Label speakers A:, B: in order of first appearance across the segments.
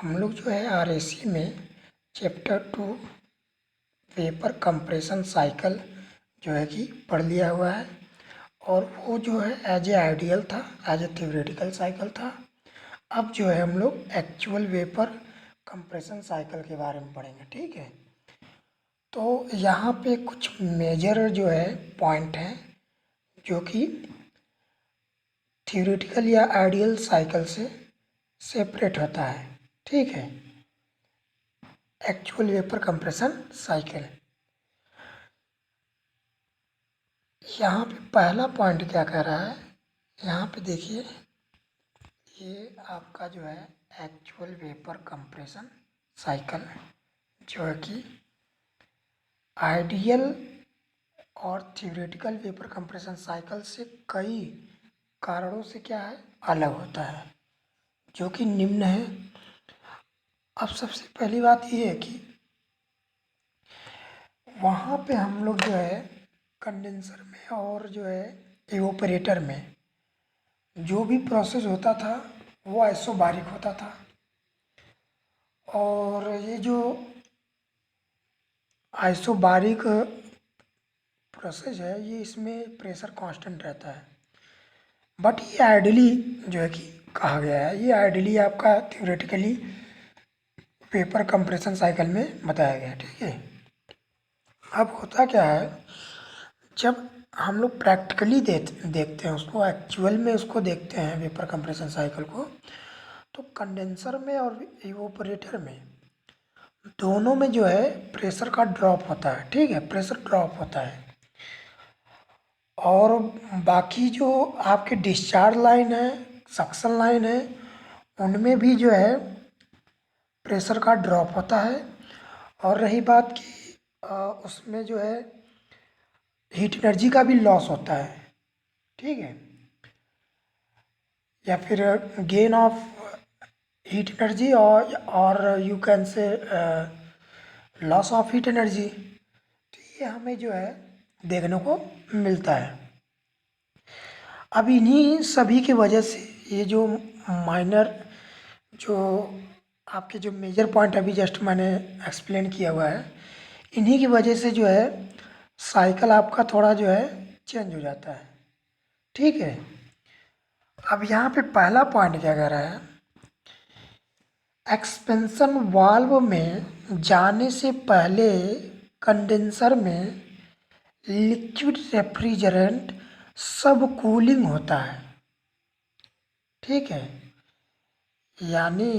A: हम लोग जो है आरएसी में चैप्टर 2 वेपर कंप्रेशन साइकिल जो है कि पढ़ लिया हुआ है। और वो जो है एज ए आइडियल था, एज ए थ्योरेटिकल साइकिल था। अब जो है हम लोग एक्चुअल वेपर कंप्रेशन साइकिल के बारे में पढ़ेंगे, ठीक है। तो यहाँ पे कुछ मेजर जो है पॉइंट हैं जो कि थ्योरेटिकल या आइडियल साइकिल से सेपरेट होता है, ठीक है। एक्चुअल वेपर कंप्रेशन साइकिल, यहाँ पे पहला पॉइंट क्या कह रहा है, यहाँ पे देखिए, ये आपका जो है एक्चुअल वेपर कंप्रेशन साइकिल जो है कि आइडियल और थ्योरेटिकल वेपर कंप्रेशन साइकिल से कई कारणों से क्या है, अलग होता है, जो कि निम्न है। अब सबसे पहली बात ये है कि वहाँ पे हम लोग जो है कंडेंसर में और जो है इवोपरेटर में जो भी प्रोसेस होता था वो आइसोबारिक होता था। और ये जो आइसोबारिक प्रोसेस है ये इसमें प्रेशर कांस्टेंट रहता है। बट ये आइडियली जो है कि कहा गया है, ये आइडियली आपका थ्योरेटिकली वेपर कंप्रेशन साइकिल में बताया गया है, ठीक है। अब होता क्या है, जब हम लोग प्रैक्टिकली देखते हैं उसको, एक्चुअल में उसको देखते हैं वेपर कंप्रेशन साइकिल को, तो कंडेंसर में और इवोपरेटर में दोनों में जो है प्रेशर का ड्रॉप होता है, ठीक है, प्रेशर ड्रॉप होता है। और बाकी जो आपके डिस्चार्ज लाइन है, सक्शन लाइन है, उनमें भी जो है प्रेशर का ड्रॉप होता है। और रही बात कि उसमें जो है हीट एनर्जी का भी लॉस होता है, ठीक है, या फिर गेन ऑफ हीट एनर्जी और you can say loss of heat energy. तो ये हमें जो है देखने को मिलता है। अब इन्हीं सभी की वजह से ये जो माइनर जो आपके जो मेजर पॉइंट अभी जस्ट मैंने एक्सप्लेन किया हुआ है, इन्हीं की वजह से जो है साइकिल आपका थोड़ा जो है चेंज हो जाता है, ठीक है। अब यहाँ पे पहला पॉइंट क्या कह रहा है, एक्सपेंशन वाल्व में जाने से पहले कंडेंसर में लिक्विड रेफ्रिजरेंट सब कूलिंग होता है, ठीक है। यानी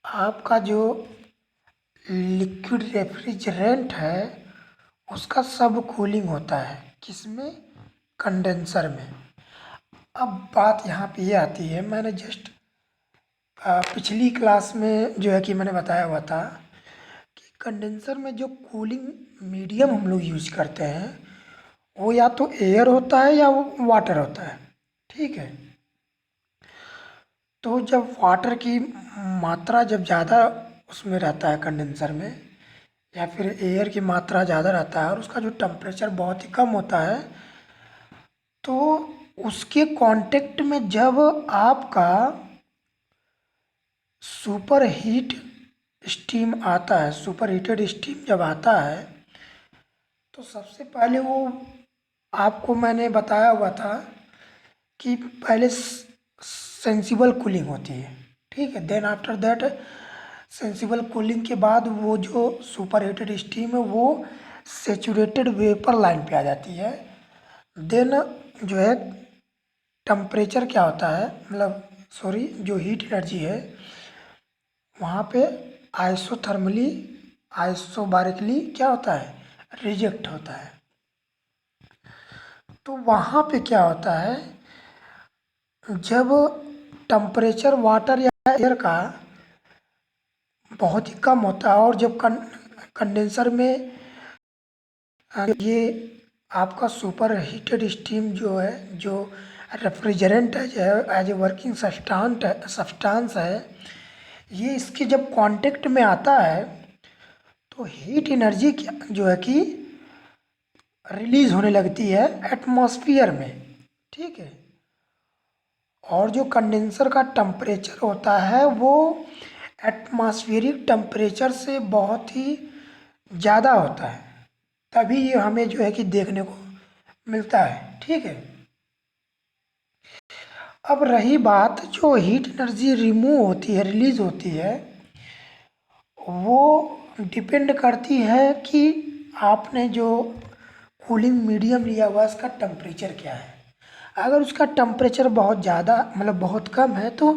A: आपका जो लिक्विड रेफ्रिजरेंट है उसका सब कूलिंग होता है, किसमें, कंडेंसर में। अब बात यहाँ पे ये आती है, मैंने जस्ट पिछली क्लास में जो है कि मैंने बताया हुआ था कि कंडेंसर में जो कूलिंग मीडियम हम लोग यूज करते हैं वो या तो एयर होता है या वो वाटर होता है, ठीक है। तो जब वाटर की मात्रा जब ज़्यादा उसमें रहता है कंडेंसर में, या फिर एयर की मात्रा ज़्यादा रहता है और उसका जो टेम्परेचर बहुत ही कम होता है, तो उसके कांटेक्ट में जब आपका सुपर हीट स्टीम आता है, सुपर हीटेड स्टीम जब आता है, तो सबसे पहले वो आपको मैंने बताया हुआ था कि पहले सेंसिबल कूलिंग होती है, ठीक है। Then after that sensible cooling के बाद वो जो सुपर हीटेड स्टीम है वो सेचुरेटेड वेपर लाइन पे आ जाती है। देन जो है टेम्परेचर क्या होता है, मतलब सॉरी, जो हीट एनर्जी है वहाँ पे आइसोथर्मली आइसोबारिकली क्या होता है, रिजेक्ट होता है। तो वहाँ पे क्या होता है, जब टेम्परेचर वाटर या एयर का बहुत ही कम होता है और जब कंडेंसर में ये आपका सुपर हीटेड स्टीम जो है, जो रेफ्रिजरेंट है, जो एज ए वर्किंग सब्सटेंस है, ये इसके जब कांटेक्ट में आता है तो हीट एनर्जी क्या जो है कि रिलीज होने लगती है एटमॉस्फेयर में, ठीक है। और जो कंडेंसर का टेम्परेचर होता है वो एटमॉस्फेरिक टेम्परेचर से बहुत ही ज़्यादा होता है, तभी ये हमें जो है कि देखने को मिलता है। ठीक है। अब रही बात जो हीट एनर्जी रिमूव होती है, रिलीज होती है, वो डिपेंड करती है कि आपने जो कूलिंग मीडियम लिया हुआ उसका टेम्परेचर क्या है। अगर उसका टेम्परेचर बहुत ज़्यादा मतलब बहुत कम है तो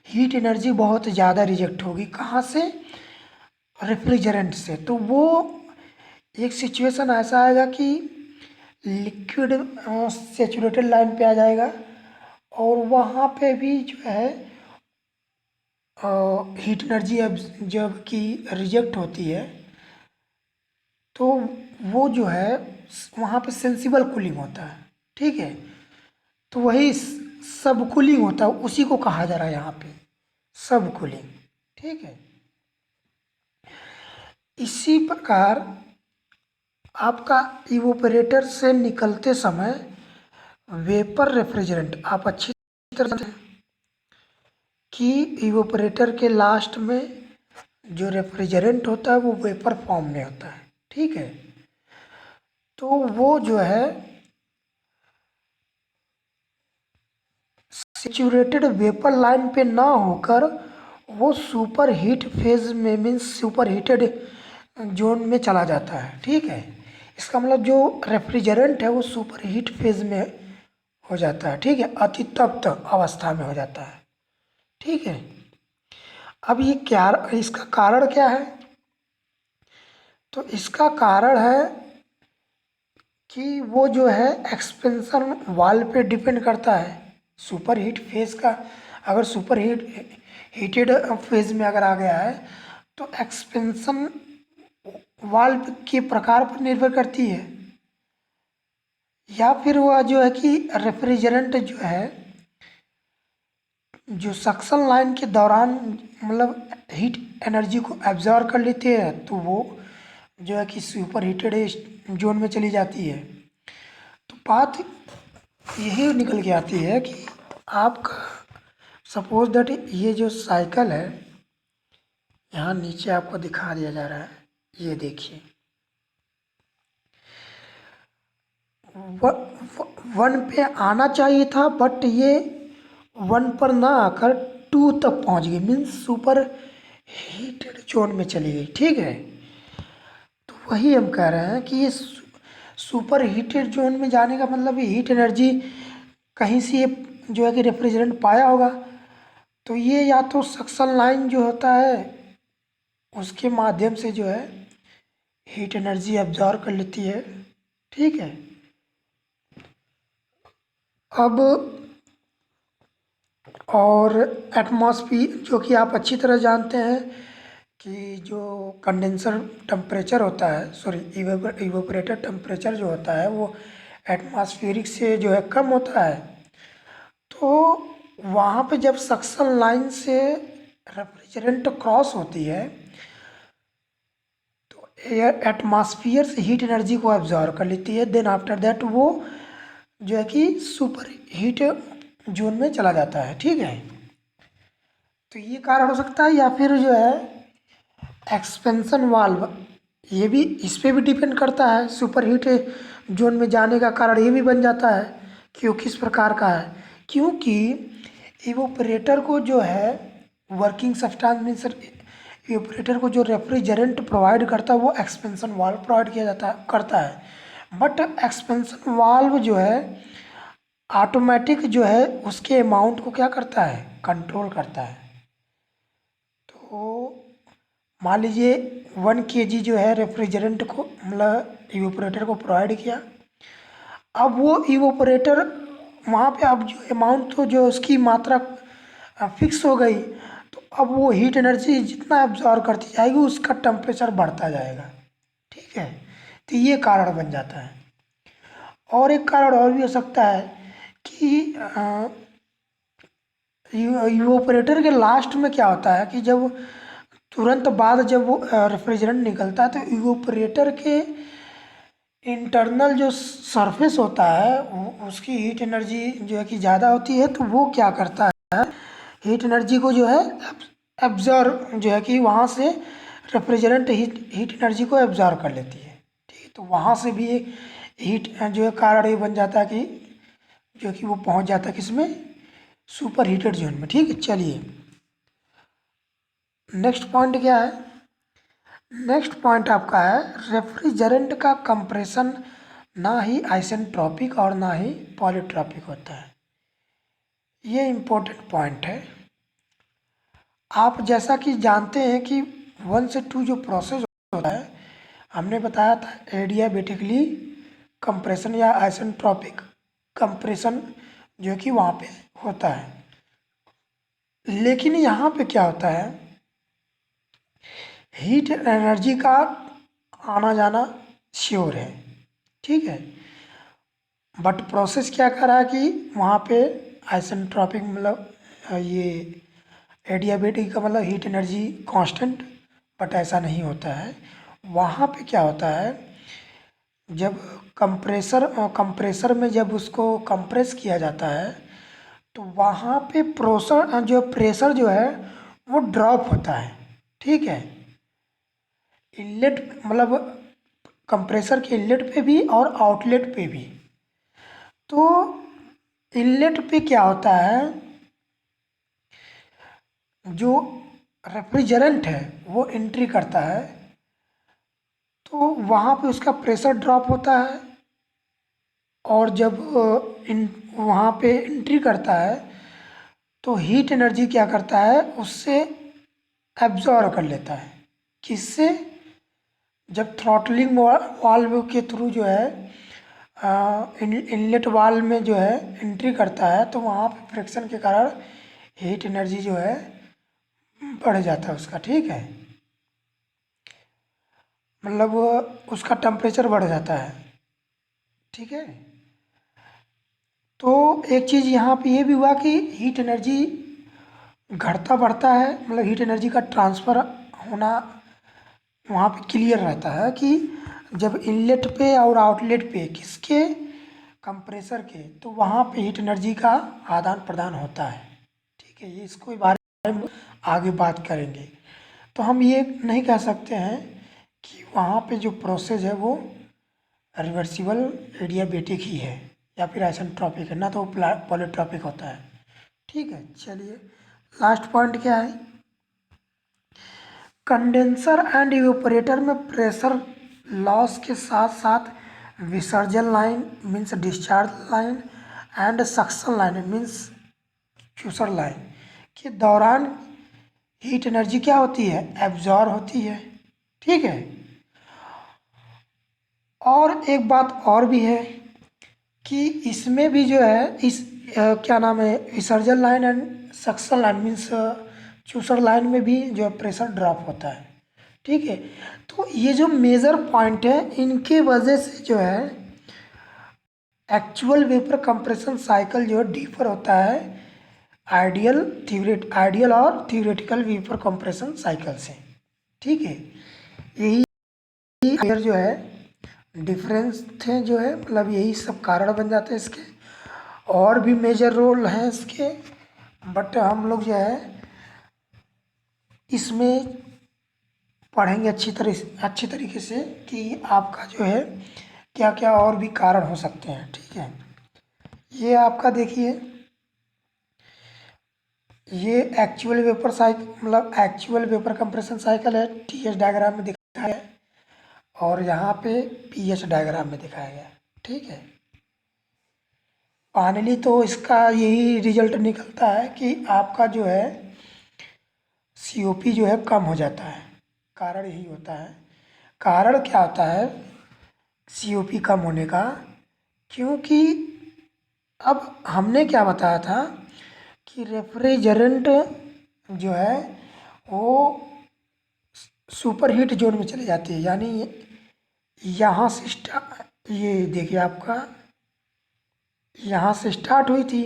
A: हीट एनर्जी बहुत ज़्यादा रिजेक्ट होगी। कहाँ से? रेफ्रिजरेंट से। तो वो एक सिचुएशन ऐसा आएगा कि लिक्विड सेचुरेटेड लाइन पे आ जाएगा और वहाँ पे भी जो है हीट एनर्जी अब जब कि रिजेक्ट होती है तो वो जो है वहाँ पे सेंसिबल कूलिंग होता है। ठीक है। तो वही सब कूलिंग होता है, उसी को कहा जा रहा है यहाँ पे सब कूलिंग। ठीक है। इसी प्रकार आपका इवोपरेटर से निकलते समय वेपर रेफ्रिजरेंट आप अच्छी तरह जानते हैं कि इवोपरेटर के लास्ट में जो रेफ्रिजरेंट होता है वो वेपर फॉर्म में होता है। ठीक है। तो वो जो है सेचुरेटेड वेपर लाइन पे ना होकर वो सुपर हीट फेज में मीन्स सुपर हीटेड जोन में चला जाता है। ठीक है। इसका मतलब जो रेफ्रिजरेंट है वो सुपर हीट फेज में हो जाता है। ठीक है। अति तप्त अवस्था में हो जाता है। ठीक है। अब ये क्या, इसका कारण क्या है? तो इसका कारण है कि वो जो है एक्सपेंशन वाल पे डिपेंड करता है। सुपर हीट फेज का अगर सुपर हीटेड फेज में अगर आ गया है तो एक्सपेंशन वाल के प्रकार पर निर्भर करती है, या फिर वह जो है कि रेफ्रिजरेंट जो है जो सक्शन लाइन के दौरान मतलब हीट एनर्जी को एब्जॉर्ब कर लेती है तो वो जो है कि सुपर हीटेड जोन में चली जाती है। तो बात यही निकल के आती है कि आपका सपोज दैट ये जो साइकिल है यहाँ नीचे आपको दिखा दिया जा रहा है, ये देखिए वन पे आना चाहिए था बट ये वन पर ना आकर टू तक पहुंच गई मीन्स सुपर हीटेड जोन में चली गई। ठीक है। तो वही हम कह रहे हैं कि ये सुपर हीटेड जोन में जाने का मतलब हीट एनर्जी कहीं से ये जो है कि रेफ्रिजरेंट पाया होगा। तो ये या तो सक्शन लाइन जो होता है उसके माध्यम से जो है हीट एनर्जी एब्जॉर्ब कर लेती है। ठीक है। अब और एटमॉस्फियर जो कि आप अच्छी तरह जानते हैं कि जो कंडेंसर टेम्परेचर होता है सॉरी इवेपोरेटर टेम्परेचर जो होता है वो एटमॉस्फेरिक से जो है कम होता है। तो वहाँ पे जब सक्शन लाइन से रेफ्रिजरेंट क्रॉस होती है तो एयर एटमॉस्फियर से हीट एनर्जी को एब्जॉर्ब कर लेती है। देन आफ्टर दैट वो जो है कि सुपर हीट जोन में चला जाता है। ठीक है। तो ये कारण हो सकता है, या फिर जो है एक्सपेंशन वाल्व, ये भी इस पे भी डिपेंड करता है। सुपर हीट जोन में जाने का कारण ये भी बन जाता है कि वो किस प्रकार का है, क्योंकि इवोपरेटर को जो है वर्किंग सब्सटेंस मीन्स इवोपरेटर को जो रेफ्रिजरेंट प्रोवाइड करता है वो एक्सपेंशन वाल्व प्रोवाइड किया जाता है करता है। बट एक्सपेंशन वाल्व जो है ऑटोमेटिक जो है उसके अमाउंट को क्या करता है, कंट्रोल करता है। तो मान लीजिए 1 kg जो है रेफ्रिजरेंट को मतलब इवोपरेटर को प्रोवाइड किया। अब वो इवोपरेटर वहाँ पे अब जो अमाउंट तो जो उसकी मात्रा फिक्स हो गई, तो अब वो हीट एनर्जी जितना एब्जॉर्ब करती जाएगी उसका टेम्परेचर बढ़ता जाएगा। ठीक है। तो ये कारण बन जाता है। और एक कारण और भी हो सकता है कि इवोपरेटर के लास्ट में क्या होता है कि जब तुरंत बाद जब वो रेफ्रिजरेंट निकलता है तो इवोपरेटर के इंटरनल जो सरफेस होता है उसकी हीट एनर्जी जो है कि ज़्यादा होती है। तो वो क्या करता है हीट एनर्जी को जो है एब्जॉर्ब जो है कि वहाँ से रेफ्रिजरेंट हीट एनर्जी को एब्जॉर्ब कर लेती है। ठीक है, तो वहाँ से भी हीट जो है कारण ये बन जाता है कि जो कि वो पहुँच जाता है किसमें, सुपर हीटेड जोन में। ठीक है, चलिए नेक्स्ट पॉइंट क्या है। नेक्स्ट पॉइंट आपका है रेफ्रिजरेंट का कंप्रेशन ना ही आइसेंट्रोपिक और ना ही पॉलीट्रॉपिक होता है। ये इम्पोर्टेंट पॉइंट है। आप जैसा कि जानते हैं कि 1 से 2 जो प्रोसेस होता है, हमने बताया था एडियाबेटिकली कंप्रेशन या आइसेंट्रोपिक कंप्रेशन जो कि वहाँ पे होता है। लेकिन यहाँ पे क्या होता है, हीट एनर्जी का आना जाना श्योर है। ठीक है, बट प्रोसेस क्या कर रहा है कि वहाँ पे आइसेंट्रोपिक मतलब ये एडियाबेटिक का मतलब हीट एनर्जी कांस्टेंट, बट ऐसा नहीं होता है। वहाँ पे क्या होता है, जब कंप्रेसर में जब उसको कंप्रेस किया जाता है तो वहाँ पे प्रेशर जो है वो ड्रॉप होता है। ठीक है, इनलेट मतलब कंप्रेसर के इनलेट पे भी और आउटलेट पे भी। तो इनलेट पे क्या होता है, जो रेफ्रिजरेंट है वो एंट्री करता है तो वहाँ पे उसका प्रेशर ड्रॉप होता है, और जब वहाँ पे एंट्री करता है तो हीट एनर्जी क्या करता है, उससे एब्जॉर्ब कर लेता है। किससे, जब थ्रॉटलिंग वाल्व के थ्रू जो है इनलेट वाल्व में जो है एंट्री करता है तो वहाँ पे फ्रिक्शन के कारण हीट एनर्जी जो है बढ़ जाता है उसका। ठीक है, मतलब उसका टेम्परेचर बढ़ जाता है। ठीक है, तो एक चीज़ यहाँ पे ये भी हुआ कि हीट एनर्जी घटता बढ़ता है, मतलब हीट एनर्जी का ट्रांसफ़र होना वहाँ पे क्लियर रहता है कि जब इनलेट पे और आउटलेट पे किसके, कंप्रेसर के, तो वहाँ पे हीट एनर्जी का आदान प्रदान होता है। ठीक है, ये इसको बारे में आगे बात करेंगे। तो हम ये नहीं कह सकते हैं कि वहाँ पे जो प्रोसेस है वो रिवर्सिबल एडियाबेटिक ही है या फिर आइसेंट्रोपिक है, ना तो पॉलीट्रॉपिक होता है। ठीक है, चलिए लास्ट पॉइंट क्या है, कंडेंसर एंड इवेपोरेटर में प्रेशर लॉस के साथ साथ विसर्जन line means discharge line and suction line means चूसर लाइन के दौरान हीट एनर्जी क्या होती है, एब्जॉर्ब होती है। ठीक है, और एक बात और भी है कि इसमें भी जो है इस क्या नाम है, विसर्जन line and suction line means चूसर लाइन में भी जो है प्रेशर ड्रॉप होता है। ठीक है, तो ये जो मेजर पॉइंट है इनके वजह से जो है एक्चुअल वेपर कंप्रेशन साइकिल जो है डिफर होता है आइडियल और थियोरेटिकल वेपर कंप्रेशन साइकिल से। ठीक है, यही मेजर जो है डिफरेंस थे जो है, मतलब यही सब कारण बन जाते हैं इसके। और भी मेजर रोल हैं इसके, बट हम लोग जो है इसमें पढ़ेंगे अच्छी तरीके से कि आपका जो है क्या क्या और भी कारण हो सकते हैं। ठीक है, ये आपका देखिए, ये एक्चुअल वेपर साइकिल मतलब एक्चुअल वेपर कंप्रेशन साइकिल है, टीएच डायग्राम में दिखाया है, और यहाँ पे पीएच डायग्राम में दिखाया गया है। ठीक है, फाइनली तो इसका यही रिजल्ट निकलता है कि आपका जो है सीओपी जो है कम हो जाता है। कारण यही होता है। कारण क्या होता है सीओपी कम होने का, क्योंकि अब हमने क्या बताया था कि रेफ्रिजरेंट जो है वो सुपर हीट जोन में चली जाती है, यानी यहाँ से ये देखिए आपका यहाँ से स्टार्ट हुई थी,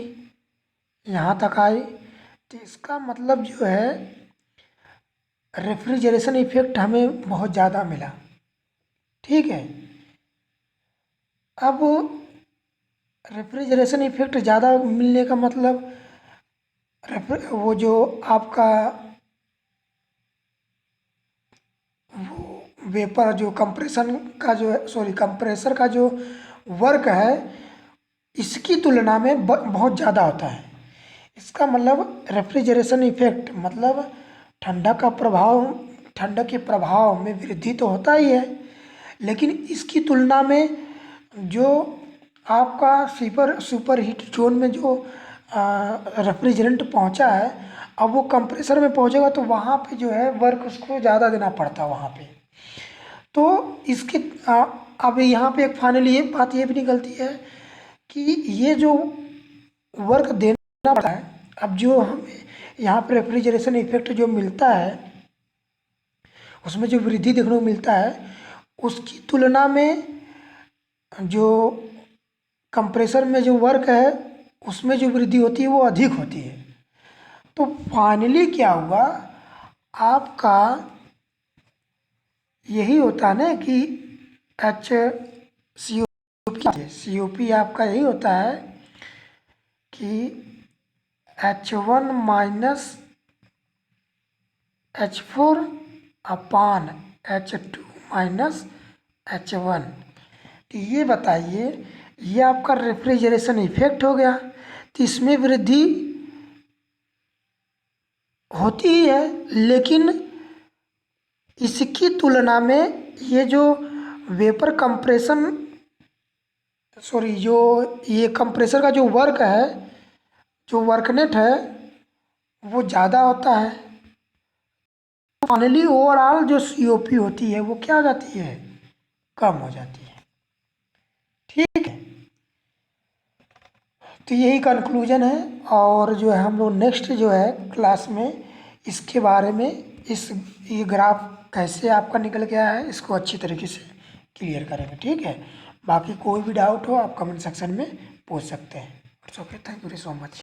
A: यहाँ तक आई, तो इसका मतलब जो है रेफ्रिजरेशन इफेक्ट हमें बहुत ज़्यादा मिला। ठीक है, अब रेफ्रिजरेशन इफेक्ट ज़्यादा मिलने का मतलब वो जो आपका वेपर जो कंप्रेशन का जो है, सॉरी कंप्रेसर का जो वर्क है इसकी तुलना में बहुत ज़्यादा होता है। इसका मतलब रेफ्रिजरेशन इफेक्ट मतलब ठंडक के प्रभाव में वृद्धि तो होता ही है, लेकिन इसकी तुलना में जो आपका सुपर हीट जोन में जो रेफ्रिजरेंट पहुंचा है, अब वो कंप्रेसर में पहुंचेगा तो वहाँ पे जो है वर्क उसको ज़्यादा देना पड़ता है वहाँ पे। तो इसके अब यहाँ पे एक फाइनली एक बात ये भी निकलती है कि ये जो वर्क देना पड़ता है, अब जो हमें यहाँ पे रेफ्रिजरेशन इफेक्ट जो मिलता है उसमें जो वृद्धि देखने को मिलता है उसकी तुलना में जो कंप्रेसर में जो वर्क है उसमें जो वृद्धि होती है वो अधिक होती है। तो फाइनली क्या हुआ, आपका यही होता है ना कि सी ओ पी आपका यही होता है कि H1 माइनस H4 अपान H2 माइनस H1। तो ये बताइए, ये आपका रेफ्रिजरेशन इफेक्ट हो गया, तो इसमें वृद्धि होती ही है, लेकिन इसकी तुलना में ये जो वेपर कंप्रेशन सॉरी जो ये कंप्रेसर का जो वर्क है, जो वर्कनेट है वो ज़्यादा होता है। फाइनली ओवरऑल जो सीओपी होती है वो क्या हो जाती है, कम हो जाती है। ठीक है, तो यही कंक्लूजन है। और जो है हम लोग नेक्स्ट जो है क्लास में इसके बारे में ये ग्राफ कैसे आपका निकल गया है इसको अच्छी तरीके से क्लियर करेंगे। ठीक है, बाकी कोई भी डाउट हो आप कमेंट सेक्शन में पूछ सकते हैं। It's okay, thank you so much.